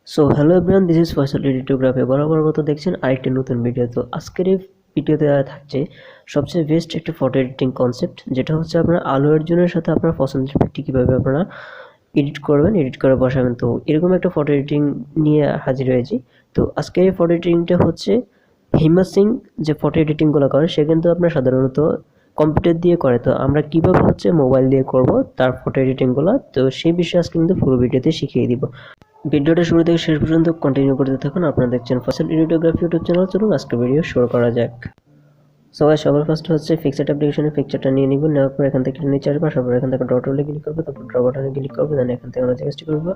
So hello everyone, this is Faisal Editography. বরাবর মতো দেখছেন আরেকটি নতুন ভিডিও। তো আজকের এই ভিডিওতে থাকছে সবচেয়ে বেস্ট একটা ফটো এডিটিং কনসেপ্ট, যেটা হচ্ছে আপনার আলো অর্জুনের সাথে আপনার পছন্দের পিকটি কীভাবে আপনারা এডিট করবেন, এডিট করে বসাবেন। তো এরকম একটা ফটো এডিটিং নিয়ে হাজির হয়েছি। তো আজকের এই ফটো এডিটিংটা হচ্ছে হিম্মত সিং যে ফটো এডিটিংগুলো করে, সে কিন্তু আপনার সাধারণত কম্পিউটার দিয়ে করে। তো আমরা কীভাবে হচ্ছে মোবাইল দিয়ে করব তার ফটো এডিটিংগুলো, তো সেই বিষয়ে আজকে কিন্তু পুরো ভিডিওতে শিখিয়ে দিব। ভিডিওটা শুরু থেকে শেষ পর্যন্ত কন্টিনিউ করতে থাকুন। আপনারা দেখছেন ফয়সাল এডিটোগ্রাফি ইউটিউব চ্যানেল। চলুন আজকে ভিডিও শুরু করা যাক। সবার ফার্স্ট হচ্ছে পিক্সার্ট অ্যাপ্লিকেশনে পিকচারটা নিয়ে নিব। নেওয়ার পর এখান থেকে নিচে আসবো, আসার পর এখান থেকে ডট টুলে ক্লিক করবো, তারপর ড্র বাটনে ক্লিক করবো, দেন এখান থেকে আমরা চেষ্টা করবো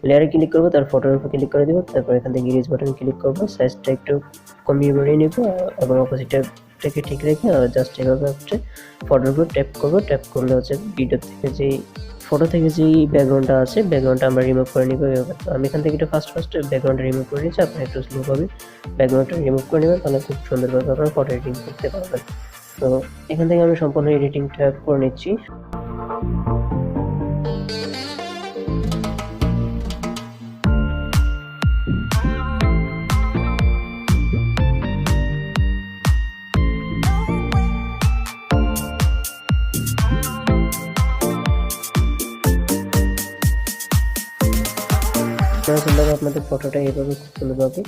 লেয়ারে ক্লিক করবো, তার ফটোর উপর ক্লিক করে দিব, তারপর এখান থেকে ইরেজ বাটন ক্লিক করবো, সাইজটা একটু কমিয়ে বাড়িয়ে নিব এবং অপোজিটটাকে ঠিক রেখে জাস্ট এভাবে হচ্ছে ফটোর উপর ট্যাপ করবো। ট্যাপ করলে হচ্ছে ভিডিও থেকে যেই ফটো থেকে যেই ব্যাকগ্রাউন্ডটা আছে, ব্যাকগ্রাউন্ডটা আমরা রিমুভ করে নিব এভাবে। তো আমি এখান থেকে একটু ফার্স্ট ব্যাকগ্রাউন্ডটা রিমুভ করে নিচ্ছি। আপনি একটু স্লোভাবে ব্যাকগ্রাউন্ডটা রিমুভ করে নেবেন, তাহলে খুব সুন্দরভাবে আপনারা ফটো এডিটিং করতে পারবেন। তো এখান থেকে আমি সম্পূর্ণ এডিটিংটা করে নিচ্ছি। আপনারা সুন্দরভাবে আপনাদের ফটোটা এইভাবে খুব সুন্দরভাবে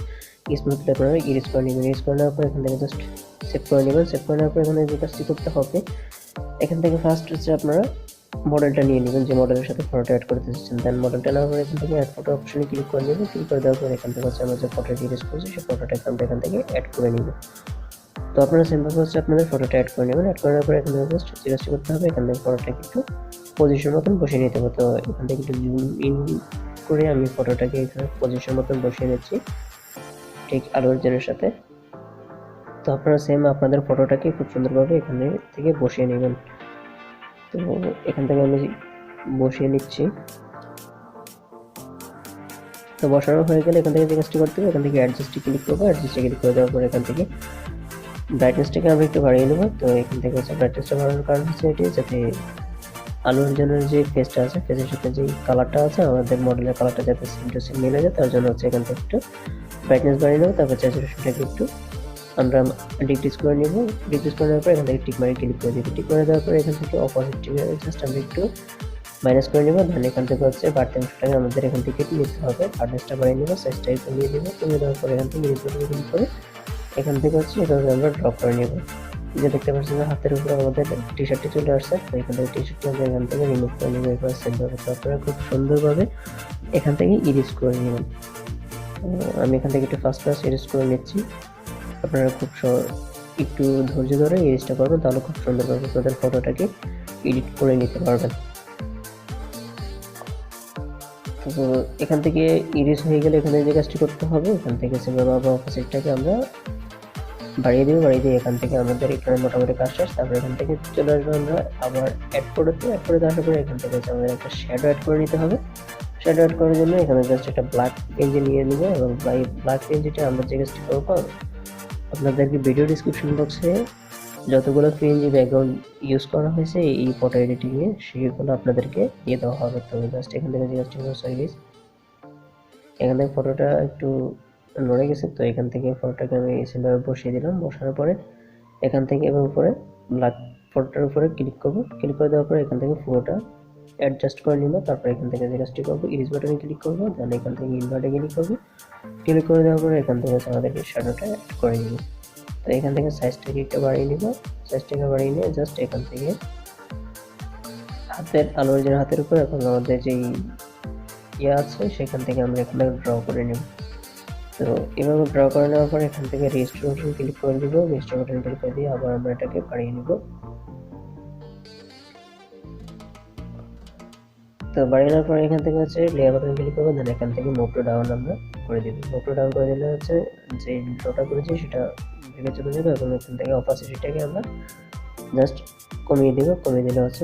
স্মুথলি আপনারা ইরেজ করে নেবেন। ইরেজ করে নেওয়ার পর এখান থেকে জাস্ট সেভ করে নেবেন। সেভ করে নেওয়ার পর এখানে যে কাজটি করতে হবে, এখান থেকে ফার্স্ট হচ্ছে আপনারা মডেলটা নিয়ে নেবেন, যে মডেলের সাথে ফটোটা অ্যাড করতে চাচ্ছেন। দেন মডেলটা নেওয়ার পর এখান থেকে অ্যাড ফটো অপশনে ক্লিক করে নেবেন। ক্লিক করে দেওয়ার পর এখান থেকে হচ্ছে আমরা যে ফটোটা ইরেজ করছি সেই ফটোটাকে আমরা এখান থেকে অ্যাড করে নিব। তো আপনারা সিম্পল হচ্ছে আপনাদের ফটোটা অ্যাড করে নেবেন। অ্যাড করার পর এখান থেকে জাস্ট যে কাজটি করতে হবে, এখান থেকে ফটোটাকে একটু পজিশন মতন বসিয়ে নিতে হবে। তো এখান থেকে একটু জুম ইন করে আমি ফটোটাকে এখানে পজিশন মতন বসিয়ে নিচ্ছি ঠিক আলো অর্জুনের সাথে। তো আপনারা সেম আপনাদের ফটোটাকে খুব সুন্দরভাবে এখানে থেকে বসিয়ে নেবেন। তো এখান থেকে আমি বসিয়ে নিচ্ছি। তো বসানো হয়ে গেলে এখান থেকে যে কাজটি করতে হবে, এখান থেকে অ্যাডজাস্টে ক্লিক করবো। অ্যাডজাস্টে ক্লিক করে দেওয়ার পর এখান থেকে ব্রাইটনেসটাকে আমরা একটু বাড়িয়ে নেবো। তো এখান থেকে হচ্ছে ব্রাইটনেসটা বাড়ানোর কারণ হচ্ছে এটি, যাতে আলো অর্জুনের যে ফেসটা আছে, ফেসের সাথে যে কালারটা আছে আমাদের মডেলের কালারটা যাতে সেম টু সেম মিলে যায়, তার জন্য হচ্ছে এখান থেকে একটু ব্রাইটনেস বাড়িয়ে নেবো। তারপর স্যাচুরেশনটাকে একটু আমরা ডিক্রিজ করে নিব। ডিক্রিজ করে নেওয়ার পর এখান থেকে টিক মারি ক্লিক করে দিব। টিক করে দেওয়ার পর এখান থেকে অপোজিটটিকে জাস্ট আমরা একটু মাইনাস করে নেব। দেন এখান থেকে হচ্ছে বাড়তি অংশটাকে আমাদের এখান থেকে নিতে হবে। হার্ডনেসটা বাড়িয়ে নেব, সাইজটাকে কমিয়ে দেবো। কমিয়ে দেওয়ার পর এখান থেকে ইরেজ বাটনে ক্লিক করে এখান থেকে হচ্ছে এভাবে আমরা ড্র করে নেব। যে দেখতে পাচ্ছি যে হাতের উপরে আমাদের টি শার্টটি চলে আসছে। তো এখান থেকে টি শার্টটি আমরা এখান থেকে রিমুভ করে নেব। এরপর সেমভাবে আপনারা খুব সুন্দরভাবে এখান থেকে ইরেজ করে নেবেন। আমি এখান থেকে একটু ফার্স্ট ইরেজ করে নিচ্ছি। আপনারা খুব একটু ধৈর্য ধরে ইরেজটা করবেন, তাহলে খুব সুন্দরভাবে আপনাদের ফটোটাকে এডিট করে নিতে পারবেন। তো এখান থেকে ইরেজ হয়ে গেলে এখানে যে কাজটি করতে হবে, এখান থেকে সেভাবে আবার অপোজিটটাকে আমরা বাড়িয়ে দেবো। বাড়িয়ে দিয়ে এখান থেকে আমাদের এখানে মোটামুটি কাজ শেষ। তারপর এখান থেকে চলে আসবো আমরা আবার অ্যাড করতে। অ্যাড করে আসার পরে এখান থেকে হচ্ছে আমাদের একটা শ্যাডো অ্যাড করে নিতে হবে। শ্যাডো অ্যাড করার জন্য এখানে জাস্ট একটা ব্ল্যাক পেঞ্জি নিয়ে নেবো এবং ব্ল্যাক পেঞ্জিটা আমরা যে কাজটি করবো, আপনাদেরকে ভিডিও ডিসক্রিপশন বক্সে যতগুলো পিএনজি ব্যাকগ্রাউন্ড ইউজ করা হয়েছে এই ফটো এডিটিংয়ে, সেগুলো আপনাদেরকে দিয়ে দেওয়া হবে। তো জাস্ট এখান থেকে যে কাজটি করবো, এখান থেকে ফটোটা একটু নড়ে গেছে। তো এখান থেকে ফটোটাকে আমি সেভাবে বসিয়ে দিলাম। বসানোর পরে এখান থেকে এবার উপরে ব্ল্যাক ফটোটার উপরে ক্লিক করবো। ক্লিক করে দেওয়ার পরে এখান থেকে পুরোটা অ্যাডজাস্ট করে নিব। তারপর এখান থেকে যে কাজটি করবো, ইরেজ বাটনে ক্লিক করবো। দেন এখান থেকে ইনভার্টে ক্লিক করবো। ক্লিক করে দেওয়ার পরে এখান থেকে আমাদেরকে শ্যাডোটা অ্যাড করে নিব। তো এখান থেকে সাইজটাকে একটু বাড়িয়ে নিব। সাইজটাকে বাড়িয়ে নিয়ে জাস্ট এখান থেকে হাতের আলো অর্জুনের হাতের উপর এখন আমাদের যেই আছে সেখান থেকে আমরা এখানে ড্র করে নেব। তো এভাবে ড্র করে নেওয়ার পর এখান থেকে রেজিস্টার বাটন ক্লিক করে দিব। রেজিস্টার বাটন ক্লিক করে দিয়ে আবার আমরা এটাকে বাড়িয়ে নিব। তো বাড়িয়ে নেওয়ার পর এখান থেকে হচ্ছে লেয়ার বাটন ক্লিক করবো। দেন এখান থেকে মুভ টু ডাউন আমরা করে দিব। মুভ টু ডাউন করে দিলে হচ্ছে যে ড্রটা করেছি সেটা ভেঙে চলে যাবে এবং এখান থেকে অপাসিটিটাকে আমরা জাস্ট কমিয়ে দিব। কমিয়ে দিলে হচ্ছে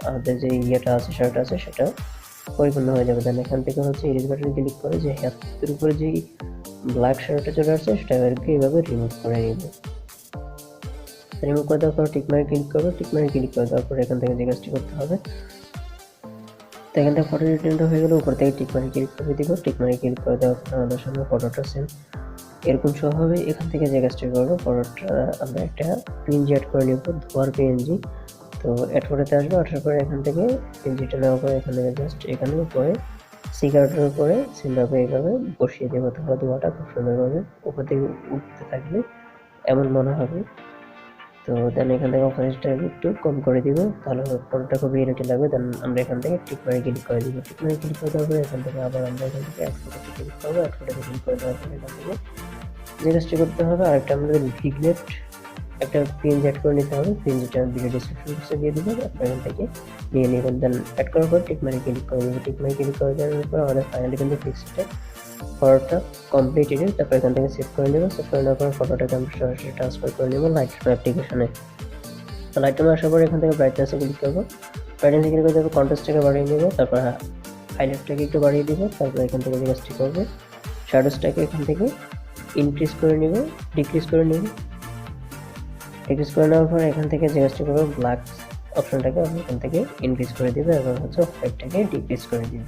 আমাদের যে ইয়েটা আছে, শার্ট আছে, সেটা পরিপূর্ণ হয়ে যাবে। দেন এখান থেকে হচ্ছে ইরেজ বাটন ক্লিক করে যে হাতের উপরে যেই ব্ল্যাক শার্টটা চলে আসছে সেটাকে এইভাবে রিমুভ করে নিব। রিমুভ করে দেওয়ার পর টিক মার্ক ক্লিক করবো। টিক মার্ক ক্লিক করে দেওয়ার পর এখান থেকে যে কাজটি করতে হবে, তো এখান থেকে ফটো এডিটিংটা হয়ে গেলে উপর থেকে টিক মার্কে ক্লিক করে দিব। টিক মার্কে ক্লিক করে দেওয়ার পর আমাদের সামনে ফটোটা সেম এরকম শো হবে। এখান থেকে যে কাজটা করবো, ফটোটা আমরা একটা পিএনজি অ্যাড করে নেব, ধোয়ার পিএনজি। তো অ্যাড করতে আসবো, আসার পরে এখান থেকে পিএনজিটা নেওয়ার পরে এখান থেকে জাস্ট এখানে উপরে সিগারেটের উপরে সিম্বাকে এইভাবে বসিয়ে দেবো। তাহলে ধোঁয়াটা খুব সুন্দরভাবে উপর থেকে উঠতে থাকবে এমন মনে হবে। তো দেন এখান থেকে অপারেশনটা একটু কম করে দিব, তাহলে ফটোটা খুব রিয়েলিটি লাগবে। দেন আমরা এখান থেকে টিক মার্কে ক্লিক করে দিব। টিক মার্কে ক্লিক করে দেওয়ার পরে এখান থেকে আবার আমরা এখান থেকে অ্যাড ফটোতে ক্লিক করবো। অ্যাড ফটোতে ক্লিক করে দেওয়ার পরে এখান থেকে যে কাজটি করতে হবে, আরেকটা আমাদের ভিগনেট একটা পিএনজি অ্যাড করে নিতে হবে। পিএনজিটা ভিডিও ডিসক্রিপশন বক্সে দিয়ে দিব, আপনারা এখান থেকে নিয়ে নেবেন। দেন অ্যাড করার পর টিক মার্কে ক্লিক করে দেবো। টিক মার্কে ক্লিক করে দেওয়ার পর আমাদের ফাইনালি কিন্তু পিক্সার্টের ফটোটা কমপ্লিটেড। তারপর এখান থেকে সেভ করে নেব। সেভ করে নেওয়ার পর ফটোটাকে আমরা সরাসরি ট্রান্সফার করে নেব লাইটরুম অ্যাপ্লিকেশনে। তো লাইটরুমে আসার পর এখান থেকে ব্রাইটনেসে ক্লিক করবো। ব্রাইটনেসে ক্লিক করে দেবো, কন্ট্রাস্টটাকে বাড়িয়ে নেব, তারপর হাইলাইটটাকে একটু বাড়িয়ে দিব। তারপর এখান থেকে যে কাজটি করবো, শ্যাডোসটাকে এখান থেকে ইনক্রিজ করে নেব, ডিক্রিজ করে নেব। ডিক্রিজ করে নেওয়ার পর এখান থেকে যে কাজটি করবো, ব্ল্যাক অপশনটাকে আমরা এখান থেকে ইনক্রিজ করে দিব এবং হচ্ছে হোয়াইটটাকে ডিক্রিজ করে দিব।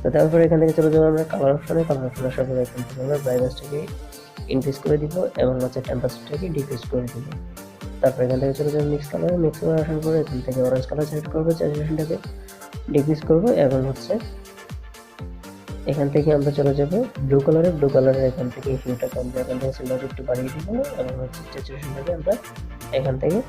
তো তারপরে এখান থেকে চলে যাবো আমরা কালার অপশনে। কালার অপশন আসার পরে এখান থেকে আমরা ব্রাইটনেসটাকে ইনক্রিজ করে দিব এবং হচ্ছে টেম্পারেচারটাকে ডিক্রিজ করে দিব। তারপর এখান থেকে চলে যাবো মিক্স কালার। মিক্স কালার আসার পরে এখান থেকে অরেঞ্জ কালার সিলেক্ট করবো, স্যাচুরেশনটাকে ডিক্রিজ করবো এবং হচ্ছে এখান থেকে আমরা চলে যাবো ব্লু কালারে। ব্লু কালারের এখান থেকে হিউটাকে আমরা এখান থেকে সিলভার একটু বাড়িয়ে দিব এবং হচ্ছে স্যাচুরেশনটাকে আমরা এখান থেকে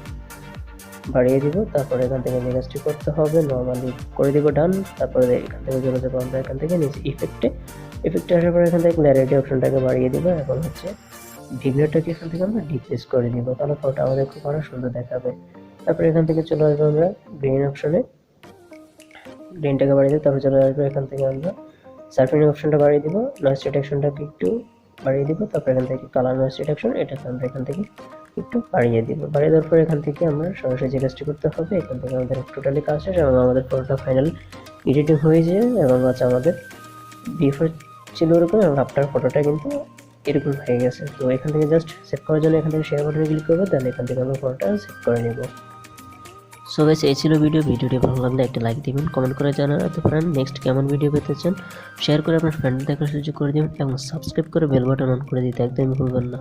বাড়িয়ে দিব। তারপরে এখান থেকে যে কাজটি করতে হবে, নর্মালি করে দিব ডান। তারপরে এখান থেকে চলে যাবো আমরা এখান থেকে নিচে ইফেক্টে আসার পরে এখান থেকে ক্ল্যারিটি অপশনটাকে বাড়িয়ে দিব এবং হচ্ছে ভিগনেটটাকে এখান থেকে আমরা ডিক্রিজ করে দিব, তাহলে ফটোটা আমাদের খুব আরো সুন্দর দেখাবে। তারপরে এখান থেকে চলে আসবো আমরা গ্রিন অপশনে। গ্রিনটাকে বাড়িয়ে দিব। তারপরে চলে আসবো এখান থেকে আমরা শার্পেনিং অপশনটা বাড়িয়ে দিব, নয়েজ রিডাকশনটাকে একটু বাড়িয়ে দিব। তারপর এখান থেকে কালার নয়েজ রিডাকশন এটাকে আমরা এখান থেকে একটু বাড়িয়ে দিব। বাড়িয়ে দেওয়ার পর এখান থেকে আমরা সরাসরি যে কাজটি করতে হবে, এখান থেকে আমাদের টোটালি কাজ শেষ এবং আমাদের ফটোটা ফাইনাল এডিটিং হয়ে যায় এবং হচ্ছে আমাদের বিফোর ছিল এরকম এবং আফটার ফটোটা কিন্তু এরকম হয়ে গেছে। তো এখান থেকে জাস্ট সেভ করার জন্য এখান থেকে শেয়ার বাটনে ক্লিক করবো, দেন এখান থেকে আমরা ফটোটা সেভ করে নেব। সো গাইস, এই ছিল ভিডিওটি ভালো লাগলে একটা লাইক দিবেন, কমেন্ট করে জানাতে পারেন নেক্সট কেমন ভিডিও পেতে চান, শেয়ার করে আপনার ফ্রেন্ড দেখার সুযোগ করে দিবেন এবং সাবস্ক্রাইব করে বেল বাটন অন করে দিতে একদমই ভুলবেন না।